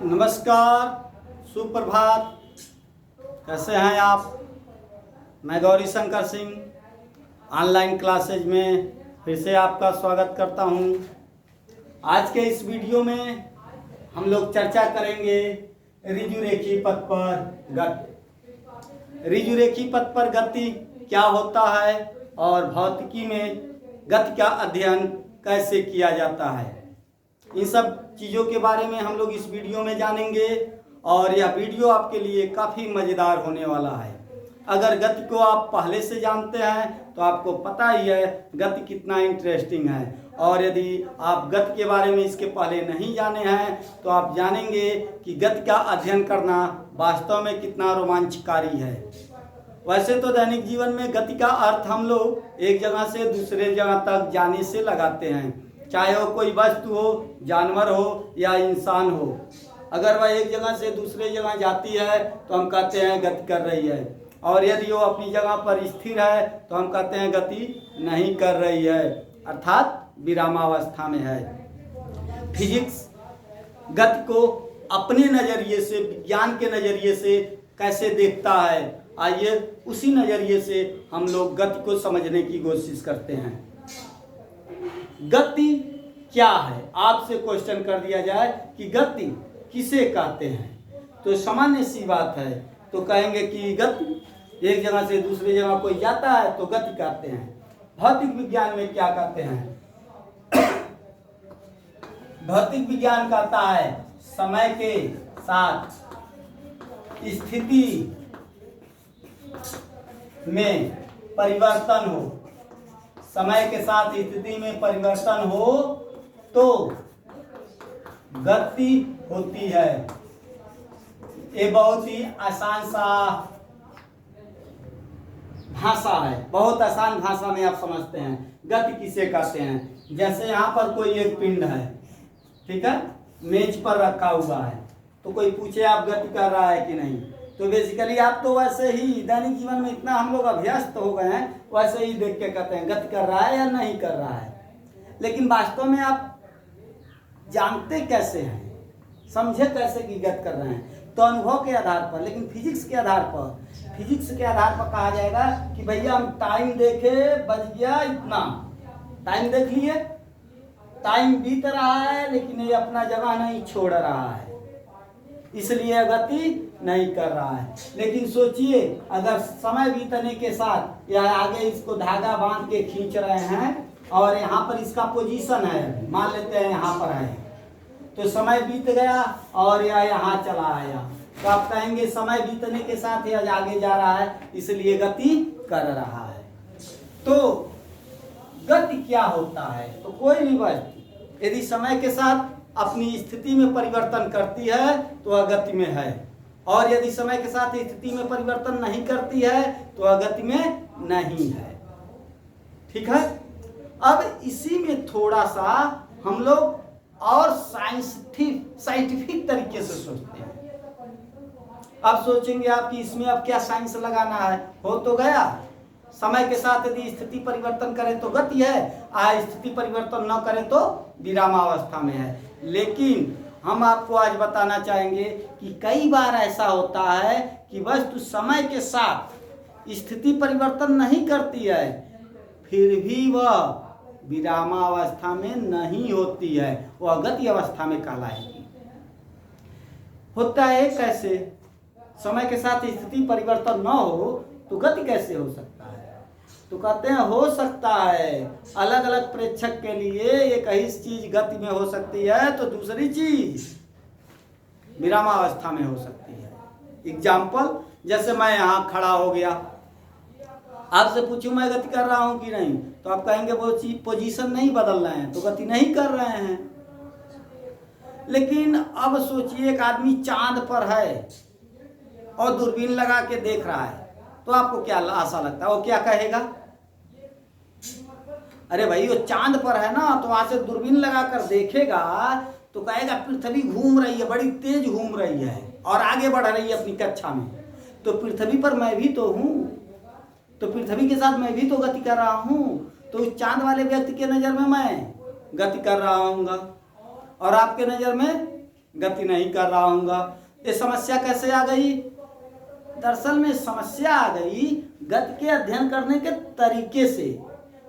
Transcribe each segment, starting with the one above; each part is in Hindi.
नमस्कार, सुप्रभात। कैसे हैं आप? मैं गौरी शंकर सिंह ऑनलाइन क्लासेज में फिर से आपका स्वागत करता हूं। आज के इस वीडियो में हम लोग चर्चा करेंगे ऋजुरेखी पथ पर गति। ऋजुरेखी पथ पर गति क्या होता है और भौतिकी में गति का अध्ययन कैसे किया जाता है, इन सब चीज़ों के बारे में हम लोग इस वीडियो में जानेंगे। और यह वीडियो आपके लिए काफ़ी मज़ेदार होने वाला है। अगर गति को आप पहले से जानते हैं तो आपको पता ही है गति कितना इंटरेस्टिंग है, और यदि आप गति के बारे में इसके पहले नहीं जाने हैं तो आप जानेंगे कि गति का अध्ययन करना वास्तव में कितना रोमांचकारी है। वैसे तो दैनिक जीवन में गति का अर्थ हम लोग एक जगह से दूसरे जगह तक जाने से लगाते हैं, चाहे वो कोई वस्तु हो, जानवर हो या इंसान हो। अगर वह एक जगह से दूसरे जगह जाती है तो हम कहते हैं गति कर रही है, और यदि वो अपनी जगह पर स्थिर है तो हम कहते हैं गति नहीं कर रही है, अर्थात विरामावस्था में है। फिजिक्स गति को अपने नज़रिए से, विज्ञान के नज़रिए से कैसे देखता है, आइए उसी नज़रिए से हम लोग गति को समझने की कोशिश करते हैं। गति क्या है? आपसे क्वेश्चन कर दिया जाए कि गति किसे कहते हैं तो सामान्य सी बात है, तो कहेंगे कि गति एक जगह से दूसरी जगह कोई जाता है तो गति कहते हैं। भौतिक विज्ञान में क्या कहते हैं? भौतिक विज्ञान कहता है समय के साथ स्थिति में परिवर्तन हो, समय के साथ स्थिति में परिवर्तन हो तो गति होती है। ये बहुत ही आसान सा भाषा है, बहुत आसान भाषा में आप समझते हैं गति किसे कहते हैं। जैसे यहाँ पर कोई एक पिंड है, ठीक है, मेज पर रखा हुआ है, तो कोई पूछे आप गति कर रहा है कि नहीं, तो बेसिकली आप तो वैसे ही दैनिक जीवन में इतना हम लोग अभ्यस्त हो गए हैं, वैसे ही देख के कहते हैं गति कर रहा है या नहीं कर रहा है। लेकिन वास्तव में आप जानते कैसे हैं, समझे कैसे कि गति कर रहे हैं? तो अनुभव के आधार पर, लेकिन फिजिक्स के आधार पर कहा जाएगा कि भैया हम टाइम देखे, बज गया इतना, टाइम देख लिए, टाइम बीत रहा है लेकिन ये अपना जगह नहीं छोड़ रहा है, इसलिए गति नहीं कर रहा है। लेकिन सोचिए अगर समय बीतने के साथ या आगे इसको धागा बांध के खींच रहे हैं और यहाँ पर इसका पोजीशन है, मान लेते हैं यहाँ पर है, तो समय बीत गया और यह यहाँ चला आया, तो आप कहेंगे समय बीतने के साथ यह आगे जा रहा है इसलिए गति कर रहा है। तो गति क्या होता है? तो कोई भी वस्तु यदि समय के साथ अपनी स्थिति में परिवर्तन करती है तो वह गति में है, और यदि समय के साथ स्थिति में परिवर्तन नहीं करती है तो वह गति में नहीं है। ठीक है, अब इसी में थोड़ा सा हम लोग और साइंटिफिक तरीके से सोचते हैं। अब सोचेंगे आप कि इसमें अब क्या साइंस लगाना है, हो तो गया, समय के साथ यदि स्थिति परिवर्तन करे तो गति है, स्थिति परिवर्तन न करे तो विरामावस्था में है। लेकिन हम आपको आज बताना चाहेंगे कि कई बार ऐसा होता है कि वस्तु समय के साथ स्थिति परिवर्तन नहीं करती है, फिर भी वह विरामावस्था में नहीं होती है, वह गति अवस्था में कहलाएगी। होता है कैसे? समय के साथ स्थिति परिवर्तन न हो तो गति कैसे हो सकता है? तो कहते हैं हो सकता है, अलग अलग प्रेक्षक के लिए एक ही चीज गति में हो सकती है तो दूसरी चीज विरामावस्था में हो सकती है। एग्जाम्पल, जैसे मैं यहाँ खड़ा हो गया, आपसे पूछूं मैं गति कर रहा हूँ कि नहीं, तो आप कहेंगे वो चीज पोजीशन नहीं बदल रहे हैं तो गति नहीं कर रहे हैं। लेकिन अब सोचिए एक आदमी चांद पर है और दूरबीन लगा के देख रहा है, तो आपको क्या आशा लगता है, वो क्या कहेगा? अरे भाई वो चांद पर है ना, तो वहां से दूरबीन लगाकर देखेगा तो कहेगा पृथ्वी घूम रही है, बड़ी तेज घूम रही है और आगे बढ़ रही है अपनी कक्षा में, तो पृथ्वी पर मैं भी तो हूँ, तो पृथ्वी के साथ मैं भी तो गति कर रहा हूँ, तो उस चांद वाले व्यक्ति के नज़र में मैं गति कर रहा हूँगा और आपके नज़र में गति नहीं कर रहा हूँगा। ये समस्या कैसे आ गई? दरअसल में समस्या आ गई गति के अध्ययन करने के तरीके से,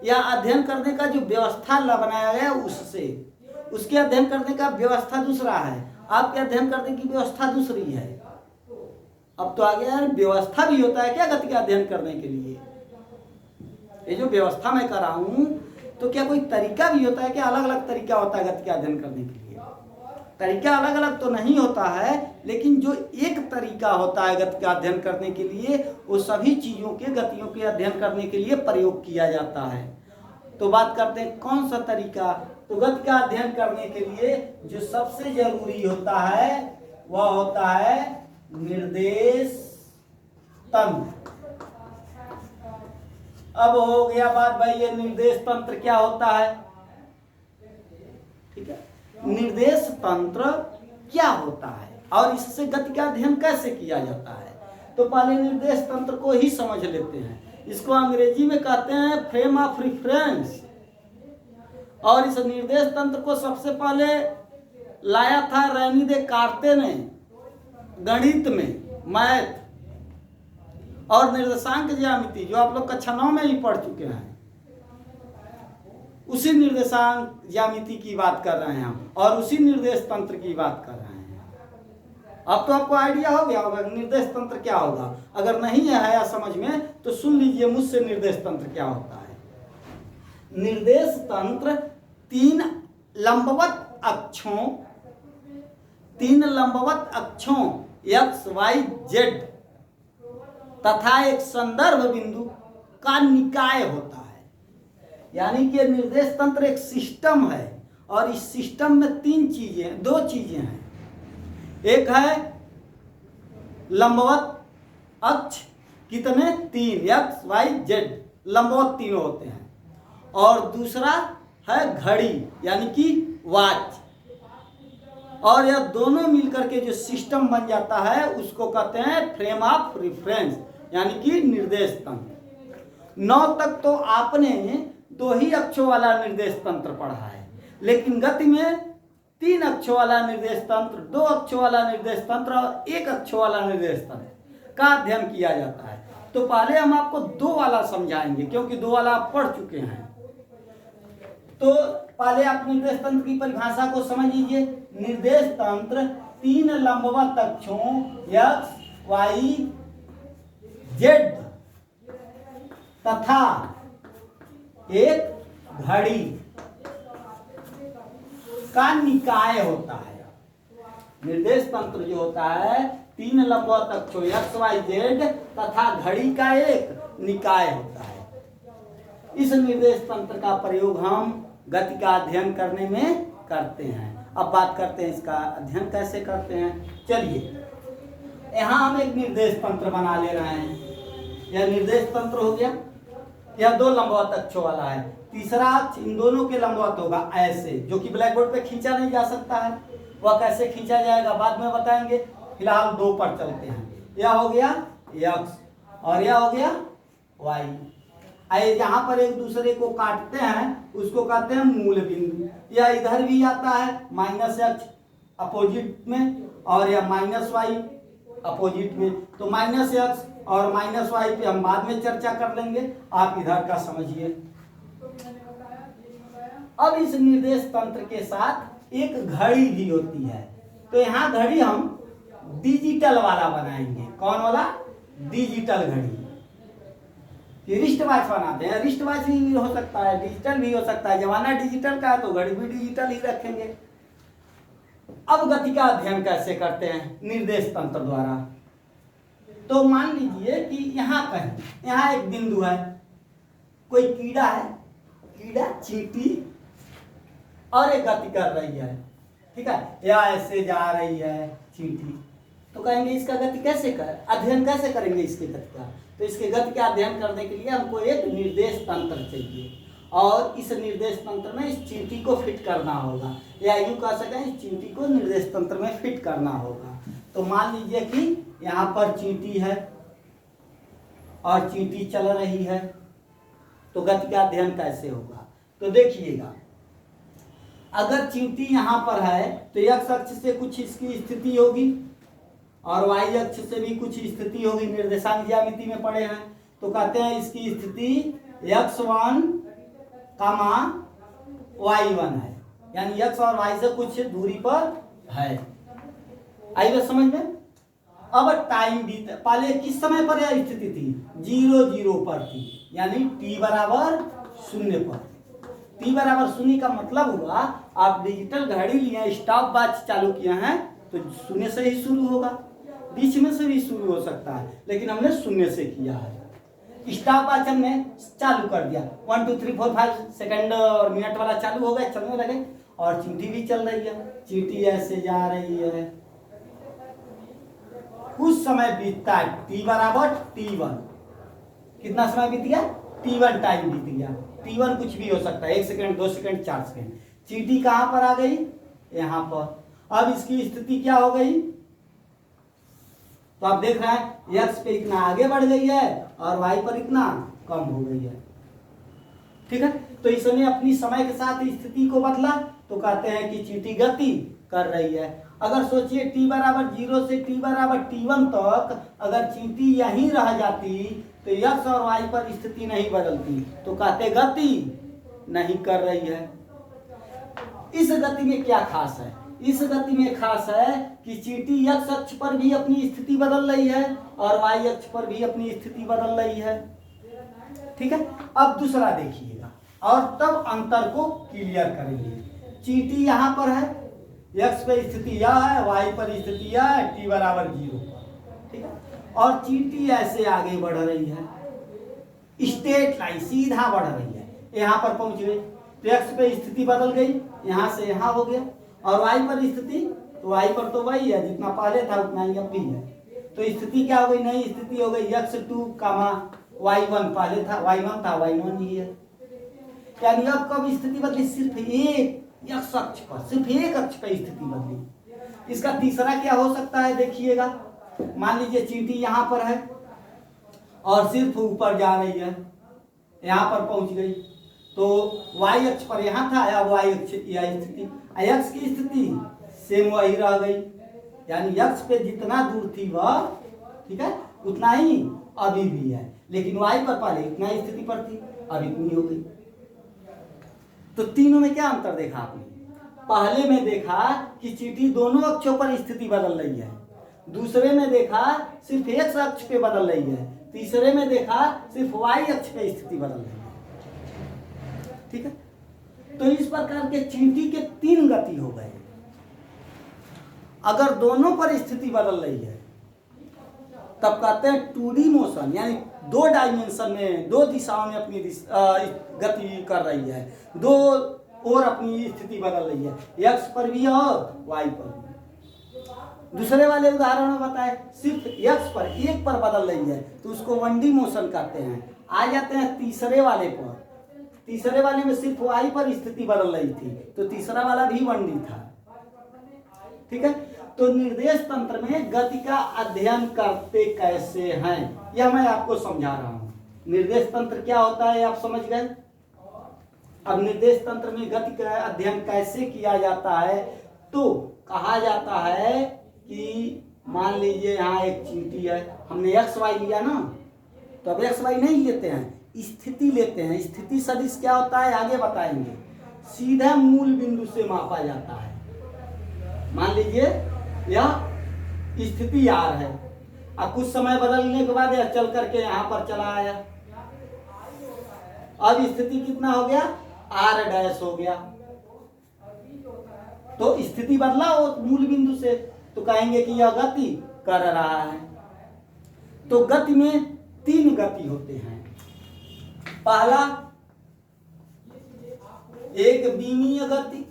या अध्ययन करने का जो व्यवस्था बनाया गया उससे। उसके अध्ययन करने का व्यवस्था दूसरा है, आपके अध्ययन करने की व्यवस्था दूसरी है। अब तो आ गया है व्यवस्था भी होता है क्या गति का अध्ययन करने के लिए? ये जो व्यवस्था मैं कर रहा हूँ तो क्या कोई तरीका भी होता है क्या? अलग अलग तरीका होता है गति का अध्ययन करने के लिए। तरीका अलग अलग तो नहीं होता है, लेकिन जो एक तरीका होता है गति का अध्ययन करने के लिए वो सभी चीज़ों के गतियों के अध्ययन करने के लिए प्रयोग किया जाता है। तो बात करते हैं कौन सा तरीका। तो गति का अध्ययन करने के लिए जो सबसे जरूरी होता है वह होता है निर्देश तंत्र। अब हो गया बात भाई ये निर्देश तंत्र क्या होता है, ठीक है। निर्देश तंत्र क्या होता है और इससे गति का अध्ययन कैसे किया जाता है, तो पहले निर्देश तंत्र को ही समझ लेते हैं। इसको अंग्रेजी में कहते हैं फ्रेम ऑफ रिफरेंस। और इस निर्देश तंत्र को सबसे पहले लाया था रेनी देकार्ते ने गणित में, मैथ और निर्देशांक ज्यामिति, जो आप लोग कक्षा 9 में ही पढ़ चुके हैं। उसी निर्देशांक ज्यामिति की बात कर रहे हैं हम, और उसी निर्देश तंत्र की बात कर रहे हैं। अब तो आपको आइडिया हो गया होगा निर्देश तंत्र क्या होगा। अगर नहीं आया समझ में तो सुन लीजिए मुझसे निर्देश तंत्र क्या होता है। निर्देश तंत्र तीन लंबवत अक्षों एक्स वाई जेड तथा एक संदर्भ बिंदु का निकाय होता है। यानी कि निर्देश तंत्र एक सिस्टम है और इस सिस्टम में दो चीजें हैं। एक है लंबवत अक्ष, कितने? 3, एक्स वाई जेड, लंबवत तीनों होते हैं। और दूसरा है घड़ी यानी कि वॉच। और यह दोनों मिलकर के जो सिस्टम बन जाता है उसको कहते हैं फ्रेम ऑफ रिफरेंस यानी कि निर्देश तंत्र। 9 तक तो आपने 2 ही अक्षों वाला निर्देश तंत्र पढ़ा है, लेकिन गति में 3 अक्षों वाला निर्देश तंत्र, 2 अक्षों वाला निर्देश तंत्र और 1 अक्षों वाला निर्देश तंत्र का अध्ययन किया जाता है। तो पहले हम आपको 2 वाला समझाएंगे, क्योंकि 2 वाला आप पढ़ चुके हैं। तो पहले आप निर्देश तंत्र की परिभाषा को समझ लीजिए। निर्देश तंत्र 3 लंबवत अक्षों एक्स वाई जेड तथा एक घड़ी का निकाय होता है। निर्देश तंत्र जो होता है 3 लंबवत अक्षों एक्स वाई जेड तथा घड़ी का एक निकाय होता है। इस निर्देश तंत्र का प्रयोग हम गति का अध्ययन करने में करते हैं। अब बात करते हैं इसका अध्ययन कैसे करते हैं। चलिए यहाँ हम एक निर्देश तंत्र बना ले रहे हैं। यह निर्देश तंत्र हो गया। यह 2 लंबवत अक्षों वाला है। तीसरा अक्ष इन दोनों के लंबवत होगा ऐसे, जो कि ब्लैक बोर्ड पे खींचा नहीं जा सकता है। वह कैसे खींचा जाएगा बाद में बताएंगे, फिलहाल 2 पर चलते हैं। यह हो गया एक्स और यह हो गया वाई। जहाँ पर एक दूसरे को काटते हैं उसको कहते हैं मूल बिंदु। यह इधर भी आता है माइनस एक्स अपोजिट में और यह माइनस वाई अपोजिट में। तो माइनस एक्स और माइनस वाई पे हम बाद में चर्चा कर लेंगे, आप इधर का समझिए। अब इस निर्देश तंत्र के साथ एक घड़ी भी होती है। तो यहाँ घड़ी हम डिजिटल वाला बनाएंगे। कौन वाला? डिजिटल घड़ी। रिस्ट वॉच बनाते हैं। रिस्ट वॉच भी हो सकता है, डिजिटल भी हो सकता है। जमाना डिजिटल का है तो घड़ी भी डिजिटल ही रखेंगे। अब गति का अध्ययन कैसे करते हैं? निर्देश तंत्र द्वारा। तो मान लीजिए कि यहाँ एक बिंदु है, कोई कीड़ा है, कीड़ा चींटी और एक गति कर रही है, ठीक है। या ऐसे जा रही है चींटी, तो कहेंगे इसका गति कैसे अध्ययन कैसे करेंगे इसके गति का? तो इसके गति का अध्ययन करने के लिए हमको एक निर्देश तंत्र चाहिए और इस निर्देश तंत्र में इस चींटी को फिट करना होगा, या यूँ कह सकें इस चींटी को निर्देश तंत्र में फिट करना होगा। तो मान लीजिए कि यहाँ पर चींटी है और चींटी चल रही है, तो गति का अध्ययन कैसे होगा? तो देखिएगा, अगर चींटी यहाँ पर है तो x अक्ष से कुछ इसकी स्थिति होगी और y अक्ष से भी कुछ स्थिति होगी, निर्देशांक ज्यामिति में पढ़े हैं। तो कहते हैं इसकी स्थिति x1, y1 है, यानी x और y से कुछ दूरी पर है। आई बात समझ में। अब टाइम बीत, पहले किस समय पर यह स्थिति थी? 0 0 पर थी, यानी t बराबर 0 पर। t बराबर 0 का मतलब हुआ आप डिजिटल घड़ी लिए, स्टॉप वॉच चालू किए हैं तो 0 से ही शुरू होगा, बीच में से भी शुरू हो सकता है, लेकिन हमने 0 से किया है। स्टॉप वॉच हमने चालू कर दिया, 1 2 3 4 5 सेकंड और मिनट वाला चालू हो गया, चलने लगे, और चींटी भी चल रही है। चींटी ऐसे जा रही है, कुछ समय बीतता है, t बराबर t1। कितना समय बीत गया? t1 टाइम बीत गया। t1 कुछ भी हो सकता है, 1 सेकंड, 2 सेकंड, 4 सेकंड। चींटी कहां पर आ गई? यहां पर। अब इसकी स्थिति क्या हो गई? तो आप देख रहे हैं x पे इतना आगे बढ़ गई है और y पर इतना कम हो गई है। ठीक है, तो इसने अपनी समय के साथ स्थिति को बदला, तो कहते हैं कि चींटी गति कर रही है। अगर सोचिए t बराबर 0 से t बराबर t1 तक अगर चींटी यहीं रह जाती तो x और y पर स्थिति नहीं बदलती, तो कहते गति नहीं कर रही है। इस गति में क्या खास है? इस गति में खास है कि चींटी x अक्ष पर भी अपनी स्थिति बदल रही है और y अक्ष पर भी अपनी स्थिति बदल रही है। ठीक है, अब दूसरा देखिएगा और तब अंतर को क्लियर करेंगे। चींटी यहाँ पर है, x पे स्थिति यह है, y पर स्थिति यह है, t बराबर 0 पर। ठीक है, और चींटी ऐसे आगे बढ़ रही है, स्ट्रेट लाइन सीधा बढ़ रही है, यहाँ पर पहुंच गई तो x पे स्थिति बदल गई, यहाँ से यहाँ हो गया, और y पर स्थिति, तो y पर तो वही है, जितना पहले था उतना ही अब भी है। तो स्थिति क्या हो गई? नई स्थिति हो गई x2, y1 पहले था, y1 था, y1 ही है। यानी अब कब स्थिति बदली? सिर्फ एक x अक्ष पर, सिर्फ एक अक्ष पर स्थिति बदली। इसका तीसरा क्या हो सकता है? देखिएगा, मान लीजिए चींटी यहाँ पर है और सिर्फ ऊपर जा रही है, यहाँ पर पहुंच गई, तो y अक्ष पर यहाँ था, अब y अक्ष यह स्थिति, x की स्थिति सेम वही रह गई, यानी x पे जितना दूर थी वह, ठीक है, उतना ही अभी भी है, लेकिन y पर पहले इतना स्थिति पर थी, अब इतनी हो गई। तो तीनों में क्या अंतर देखा आपने? पहले में देखा कि चींटी दोनों अक्षों पर स्थिति बदल रही है, दूसरे में देखा सिर्फ एक अक्ष पे बदल रही है, तीसरे में देखा सिर्फ y अक्ष पे स्थिति बदल रही है। ठीक है, तो इस प्रकार के चींटी के 3 गति हो गए। अगर दोनों पर स्थिति बदल रही है तब कहते हैं 2D मोशन, यानी 2 डायमेंशन में, 2 दिशाओं में अपनी गति कर रही है, 2 और अपनी स्थिति बदल रही है, x पर भी और y पर भी। दूसरे वाले उदाहरण में बताए सिर्फ x पर, एक पर बदल रही है तो उसको 1D मोशन कहते हैं। आ जाते हैं तीसरे वाले पर, तीसरे वाले में सिर्फ y पर स्थिति बदल रही थी तो तीसरा वाला भी 1D था। ठीक है, तो निर्देश तंत्र में गति का अध्ययन करते कैसे हैं यह मैं आपको समझा रहा हूं। निर्देश तंत्र क्या होता है आप समझ गए। अब निर्देश तंत्र में गति का अध्ययन कैसे किया जाता है, तो कहा जाता है कि मान लीजिए यहाँ एक चींटी है, हमने एक्स वाई लिया ना, तो अब एक्स वाई नहीं लेते हैं, स्थिति लेते हैं। स्थिति सदिश क्या होता है आगे बताएंगे। सीधा मूल बिंदु से मापा जाता है। मान लीजिए यह स्थिति आर है, अब कुछ समय बदलने के बाद यह चल करके यहाँ पर चला आया, अब स्थिति कितना हो गया, आर डैश हो गया। तो स्थिति बदला वो मूल बिंदु से, तो कहेंगे कि यह गति कर रहा है। तो गति में 3 गति होते हैं। पहला एक विमीय गति,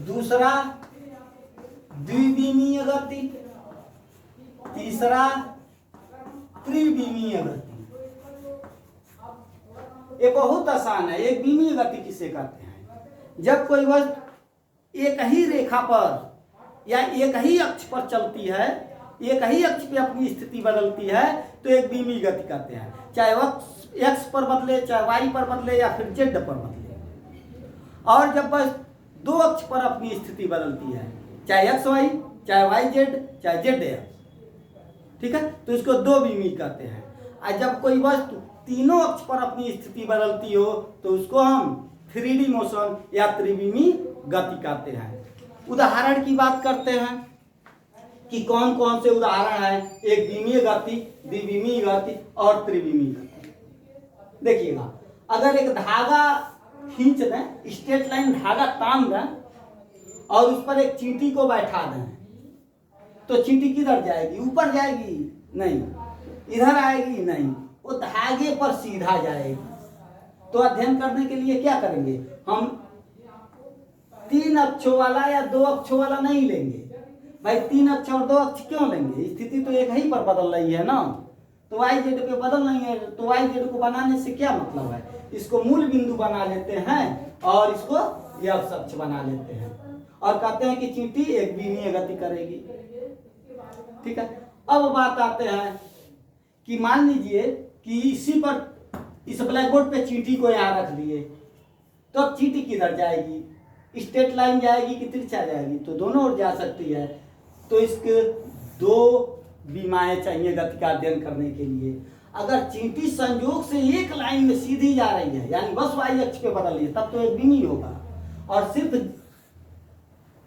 दूसरा द्विविमीय गति, तीसरा त्रिविमीय गति। ये बहुत आसान है। एक विमीय गति किसे कहते हैं, जब कोई वस्तु एक ही रेखा पर या एक ही अक्ष पर चलती है, एक ही अक्ष पे अपनी स्थिति बदलती है, तो एक विमीय गति कहते हैं। चाहे वह एक्स पर बदले, चाहे वाई पर बदले या फिर जेड पर बदले। और जब बस दो अक्ष पर अपनी स्थिति बदलती है, चाहे एक्स वाई, चाहे वाई जेड, चाहे जेड एक्स, ठीक है, तो इसको दो बीमी कहते हैं। और जब कोई वस्तु तीनों अक्ष पर अपनी स्थिति बदलती हो तो उसको हम 3D मोशन या त्रिविमी गति कहते हैं। उदाहरण की बात करते हैं कि कौन कौन से उदाहरण है, एक बीमीय गति, द्विविमीय गति और त्रिविमीय गति। देखिएगा, अगर एक धागा खींच दें, स्ट्रेट लाइन धागा तान दें और उस पर एक चींटी को बैठा दें, तो चींटी किधर जाएगी? ऊपर जाएगी? नहीं। इधर आएगी? नहीं। वो धागे पर सीधा जाएगी। तो अध्ययन करने के लिए क्या करेंगे हम? 3 अक्षों वाला या 2 अक्षों वाला नहीं लेंगे भाई। 3 अक्ष और 2 अक्ष क्यों लेंगे? स्थिति तो एक ही पर बदल रही है ना, तो वाई जेड पे बदल नहीं है, तो वाई जेड को बनाने से क्या मतलब है? इसको मूल बिंदु बना लेते हैं और इसको एक्स अक्ष बना लेते हैं और कहते हैं कि चींटी एक बीमीय गति करेगी, ठीक है। अब बात आते हैं कि मान लीजिए कि इसी पर, इस ब्लैक बोर्ड पे चींटी को यहाँ रख दिए, तो अब चींटी किधर जाएगी? स्ट्रेट लाइन जाएगी कि तिरछा जाएगी? तो दोनों ओर जा सकती है। तो इसके 2 बीमाएं चाहिए गति का अध्ययन करने के लिए। अगर चींटी संयोग से एक लाइन में सीधी जा रही है, यानी बस वाई अक्ष पे बदल रही है, तब तो एक बीमी होगा। और सिर्फ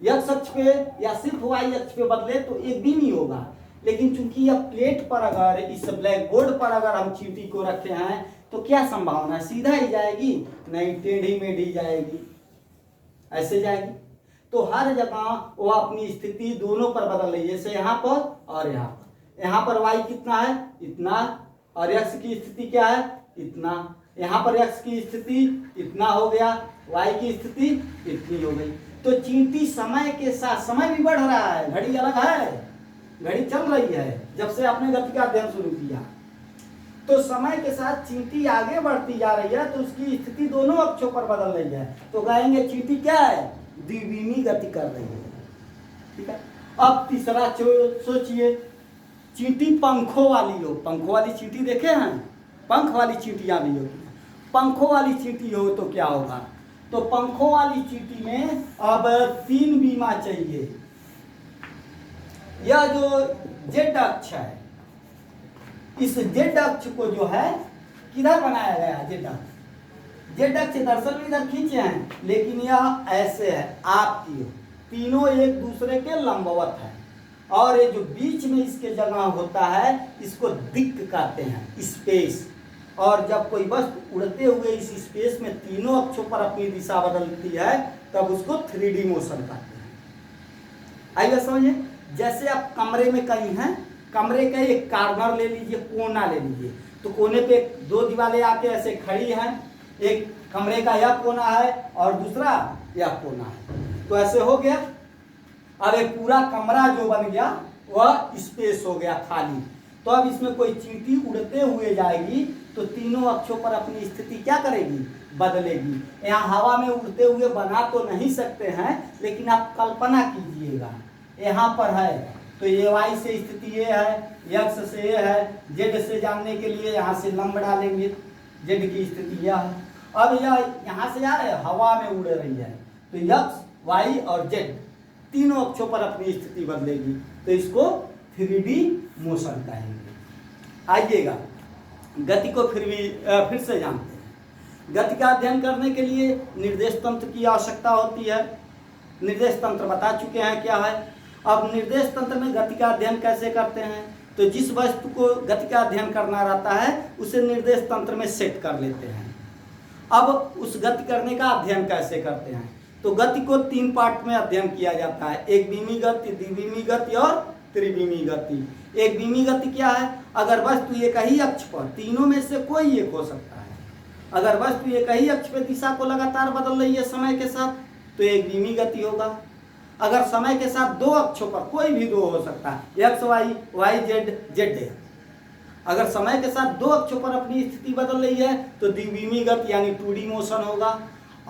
एक्स अक्ष पे या सिर्फ वाई अक्ष पे बदले तो एक बीमी होगा। लेकिन चूंकि यह प्लेट पर, अगर इस ब्लैक बोर्ड पर अगर हम चींटी को रखे हैं तो क्या संभावना है? सीधा ही जाएगी? नहीं, टेढ़ी मेढ़ी जाएगी, ऐसे जाएगी। तो हर जगह वो अपनी स्थिति दोनों पर बदल रही है, जैसे यहाँ पर और यहाँ पर। यहाँ पर वाई कितना है? इतना। और एक्स की स्थिति क्या है? इतना। यहाँ पर एक्स की स्थिति इतना हो गया, वाई की स्थिति इतनी हो गई। तो चींटी समय के साथ, समय भी बढ़ रहा है, घड़ी अलग है, घड़ी चल रही है जब से आपने गति का अध्ययन शुरू किया, तो समय के साथ चींटी आगे बढ़ती जा रही है, तो उसकी स्थिति दोनों अक्षों पर बदल रही है। तो कहेंगे चींटी क्या है? द्विविमी गति कर रही है, ठीक है। अब तीसरा सोचिए, चींटी पंखों वाली हो। पंखों वाली चींटी देखे हैं? पंख वाली चींटियां भी होती हैं। पंखों वाली चींटी हो तो क्या होगा? तो पंखों वाली चींटी में अब 3 बीमा चाहिए। यह जो जेड अक्ष है, इस जेड अक्ष को जो है किधर बनाया गया? जेड अक्ष, जेड अक्ष दरअसल भी इधर खींचे हैं, लेकिन यह ऐसे है आपकी, तीनों एक दूसरे के लंबवत है। और ये जो बीच में इसके जगह होता है, इसको दिक्क कहते हैं, स्पेस। और जब कोई वस्तु उड़ते हुए इस स्पेस में तीनों अक्षों पर अपनी दिशा बदलती है, तब उसको 3D मोशन कहते हैं। आइए समझिए, जैसे आप कमरे में कहीं हैं, कमरे का एक कार्नर ले लीजिए, कोना ले लीजिए, तो कोने पे 2 दीवारें आके ऐसे खड़ी हैं, एक कमरे का यह कोना है और दूसरा यह कोना है, तो ऐसे हो गया। अब एक पूरा कमरा जो बन गया वह स्पेस हो गया खाली। तो अब इसमें कोई चींटी उड़ते हुए जाएगी तो तीनों अक्षों पर अपनी स्थिति क्या करेगी? बदलेगी। यहाँ हवा में उड़ते हुए बना तो नहीं सकते हैं, लेकिन आप कल्पना कीजिएगा, यहाँ पर है तो ये वाई से स्थिति ये है, एक्स से ये है, जेड से जानने के लिए यहाँ से लंब डालेंगे, जेड की स्थिति यह है। अब यह यहाँ से आ रहा है, हवा में उड़ रही है, तो एक्स, वाई और जेड तीनों अक्षों पर अपनी स्थिति बदलेगी, तो इसको 3D मोशन कहेंगे। आइएगा, गति को फिर से जानते हैं। गति का अध्ययन करने के लिए निर्देश तंत्र की आवश्यकता होती है। निर्देश तंत्र बता चुके हैं क्या है। अब निर्देश तंत्र में गति का अध्ययन कैसे करते हैं? तो जिस वस्तु को गति का अध्ययन करना रहता है उसे निर्देश तंत्र में सेट कर लेते हैं। अब उस गति करने का अध्ययन कैसे करते हैं? तो गति को 3 पार्ट में अध्ययन किया जाता है, एक बीमी गति, द्विविमी गति और त्रिविमी गति। एक बीमी गति क्या है? अगर वस्तु एक ही अक्ष पर, तीनों में से कोई एक हो सकता है, अगर वस्तु एक ही अक्ष पर दिशा को लगातार बदल रही है समय के साथ, तो एक बीमी गति होगा। अगर समय के साथ 2 अक्षों पर, कोई भी 2 हो सकता है, X Y, Y Z, Z X, अगर समय के साथ 2 अक्षों पर अपनी स्थिति बदल रही है तो द्विविमी गति यानी 2D मोशन होगा।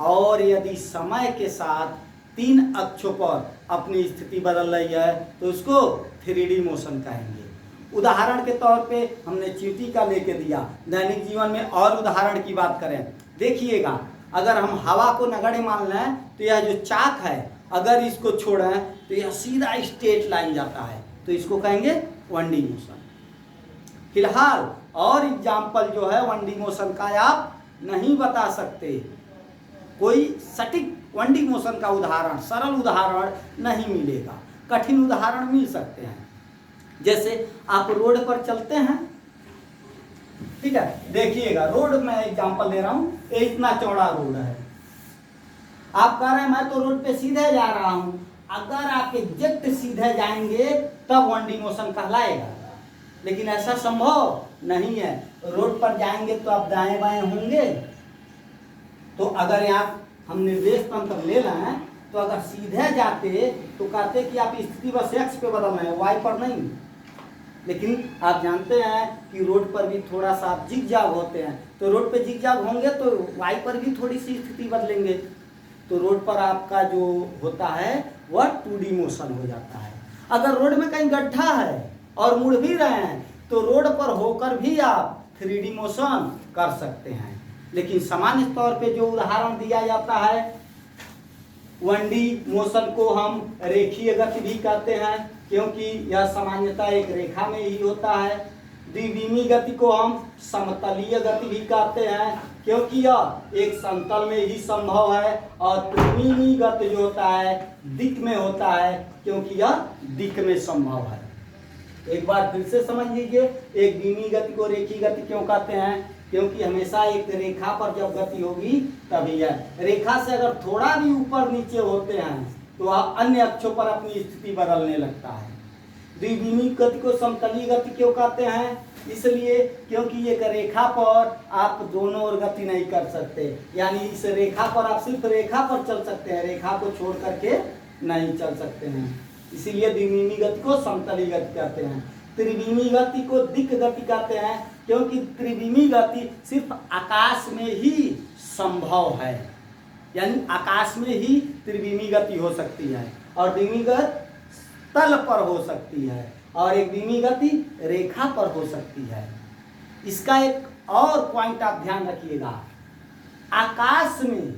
और यदि समय के साथ 3 अक्षों पर अपनी स्थिति बदल रही है तो उसको 3D मोशन कहेंगे। उदाहरण के तौर पे हमने चींटी का लेके दिया, दैनिक जीवन में और उदाहरण की बात करें, देखिएगा, अगर हम हवा को नगण्य मान लें तो यह जो चाक है अगर इसको छोड़ें तो यह सीधा स्ट्रेट लाइन जाता है, तो इसको कहेंगे 1D मोशन। फिलहाल और एग्जाम्पल जो है 1D मोशन का आप नहीं बता सकते, कोई सटीक 1D मोशन का उदाहरण, सरल उदाहरण नहीं मिलेगा, कठिन उदाहरण मिल सकते हैं। जैसे आप रोड पर चलते हैं, ठीक है, देखिएगा रोड में एग्जांपल दे रहा हूं, ये इतना चौड़ा रोड है, आप कह रहे हैं मैं तो रोड पे सीधे जा रहा हूं, अगर आप एग्जैक्ट सीधे जाएंगे तब 1D मोशन कहलाएगा, लेकिन ऐसा संभव नहीं है। रोड पर जाएंगे तो आप दाएं बाएं होंगे, तो अगर यहाँ हम निर्देश तंत्र ले लें तो अगर सीधे जाते तो कहते कि आप स्थिति बस x पे बदल रहे हैं, y पर नहीं। लेकिन आप जानते हैं कि रोड पर भी थोड़ा सा आप जिगजाग होते हैं, तो रोड पे जिगजाग होंगे तो y पर भी थोड़ी सी स्थिति बदलेंगे, तो रोड पर आपका जो होता है वह 2D मोशन हो जाता है। अगर रोड में कहीं गड्ढा है और मुड़ भी रहे हैं तो रोड पर होकर भी आप 3D मोशन कर सकते हैं। लेकिन सामान्य तौर पे जो उदाहरण दिया जाता है 1D मोशन को हम रेखीय गति भी कहते हैं, क्योंकि यह सामान्यतः एक रेखा में ही होता है। द्विविमीय गति को हम समतलीय गति भी कहते हैं, क्योंकि यह एक समतल में ही संभव है, और त्रिविमीय गति जो होता है दिक् में होता है, क्योंकि यह दिक् में संभव है। एक बार फिर से समझ लीजिए, एक द्विविमीय गति को रेखीय गति क्यों कहते हैं, क्योंकि हमेशा एक रेखा पर जब गति होगी तभी है, रेखा से अगर थोड़ा भी ऊपर नीचे होते हैं तो अन्य अक्षों पर अपनी स्थिति बदलने लगता है। द्विविमीय गति को समतलीय गति क्यों कहते हैं, इसलिए क्योंकि एक रेखा पर आप दोनों ओर गति नहीं कर सकते, यानी इस रेखा पर आप सिर्फ रेखा पर चल सकते हैं, रेखा को छोड़ करके नहीं चल सकते हैं, इसीलिए द्विविमीय गति को समतलीय गति कहते हैं। त्रिविमीय गति को दिक् गति कहते हैं, क्योंकि त्रिविमीय गति सिर्फ आकाश में ही संभव है, यानी आकाश में ही त्रिविमीय गति हो सकती है, और द्विविमीय गति तल पर हो सकती है, और एक द्विविमीय गति रेखा पर हो सकती है। इसका एक और पॉइंट आप ध्यान रखिएगा, आकाश में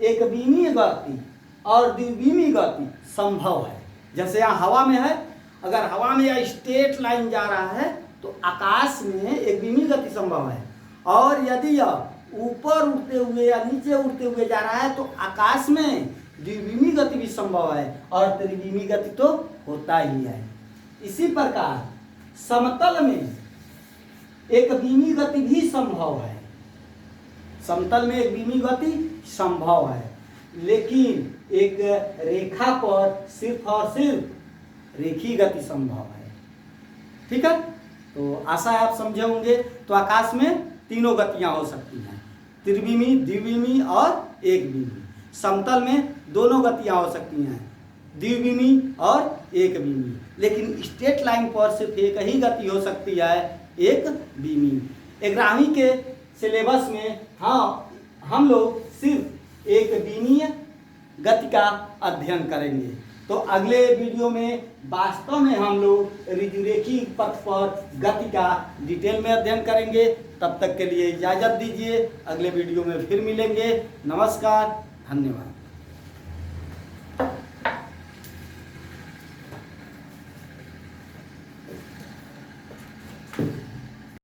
एक विमीय गति और द्विविमीय गति संभव है। जैसे यहाँ हवा में है, अगर हवा में यह स्ट्रेट लाइन जा रहा है तो आकाश में एक विमीय गति संभव है, और यदि यह ऊपर उड़ते हुए या नीचे उड़ते हुए जा रहा है तो आकाश में द्विविमीय गति भी संभव है, और त्रिविमीय गति तो होता ही है। इसी प्रकार समतल में एक विमीय गति भी संभव है, समतल में एक विमीय गति संभव है, लेकिन एक रेखा पर सिर्फ और सिर्फ रेखीय गति संभव है। ठीक है, तो आशा है आप समझे होंगे। तो आकाश में तीनों गतियां हो सकती हैं, त्रिविमीय, द्विविमीय और एक विमीय। समतल में दोनों गतियां हो सकती हैं, द्विविमीय और एक विमीय, लेकिन स्ट्रेट लाइन पर सिर्फ एक ही गति हो सकती है, एक विमीय। 11वीं के सिलेबस में हम लोग सिर्फ एक विमीय गति का अध्ययन करेंगे। तो अगले वीडियो में वास्तव में हम लोग ऋजुरेखीय पथ पर गति का डिटेल में अध्ययन करेंगे। तब तक के लिए इजाज़त दीजिए, अगले वीडियो में फिर मिलेंगे। नमस्कार, धन्यवाद।